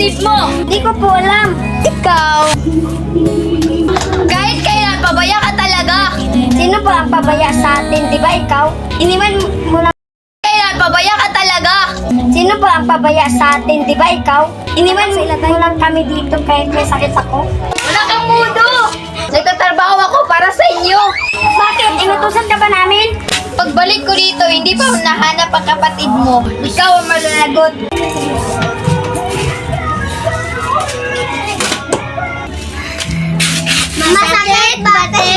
kapatid mo? Di ko po alam. Ikaw. Kahit kailan, pabaya ka talaga. Sino po ang pabaya sa atin? Di ba ikaw? Iniwan mo lang. Kailan, pabaya ka talaga. Sino po ang pabaya sa atin? Di ba ikaw? Iniwan mo lang kami dito kahit may sakit ako. Wala kang mudo. Nagtatrabaho ako para sa inyo. Bakit? Inutusan ka ba namin? Pagbalik ko dito, hindi pa nahanap ang kapatid mo. Ikaw ang malalagot. Masakit, bate!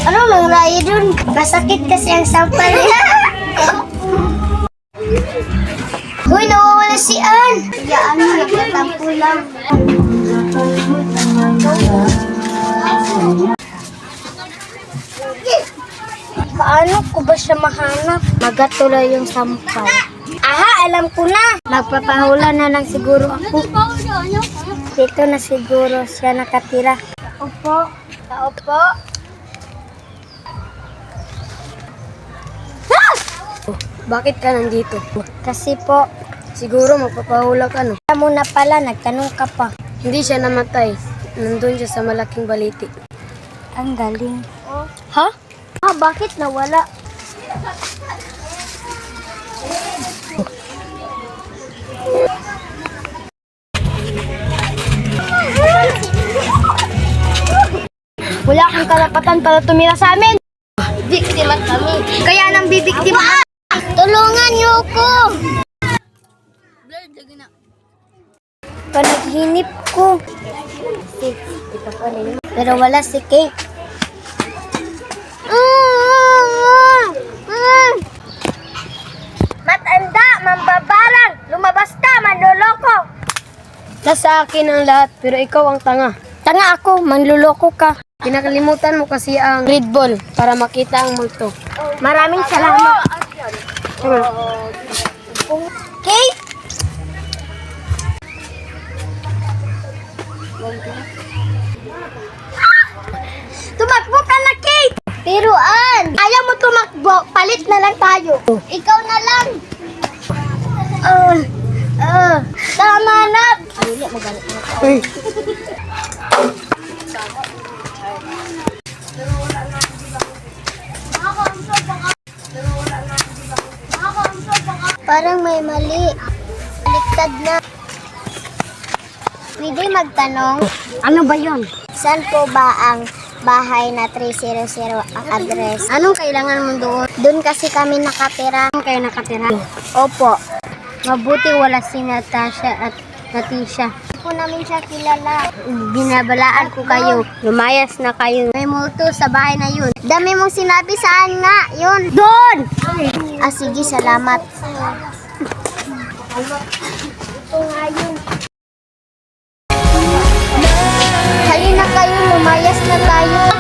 Ano mangyari dun? Masakit kasi ang sampal niya. Uy, nawawala si Ann. Hayaan mo, nagtatampo lang. Paano ko ba siya mahanap? Magatuloy yung sampal. Aha, alam ko na. Magpapahula na lang siguro ako. Dito na siguro siya nakatira. Opo. Opo. Bakit ka nandito? Kasi po, Siguro magpapahula ka, no? alam mo na pala, nagtanong ka pa. Hindi siya namatay. Nandun siya sa malaking baliti. Ang galing. Ha? Bakit nawala? Wala kang karapatan para tumira sa amin. Biktima kami. Kaya nang bibiktima. Tulungan niyo ako. Panaginip ko. Pero wala si Kate. Matanda, mambabarang, lumabas ka, manloloko. Nasa akin ang lahat, pero ikaw ang tanga. Tanga ako, manloloko ka. Pinakalimutan mo kasi ang red ball para makita ang multo. Maraming salamat. Kate? Tumakbo ka na, Kate! Pero Ann, ayaw mo tumakbo, palit na lang tayo. Ikaw na lang. Tama na. Parang may mali. Baliktad na. Pwede magtanong? Ano ba yon? Saan po ba ang bahay na 300 ang address? Anong kailangan mo doon? Doon kasi kami nakatira. Saan kayo nakatira? Opo. Mabuti wala si Natasha at Natisha. Hindi po namin siya kilala. Binabalaan ko kayo. Lumayas na kayo. May multo sa bahay na yun. Dami mong sinabi, saan nga yun? Doon! Sige, salamat. Ito nga yun. Halina kayo, lumayas na tayo.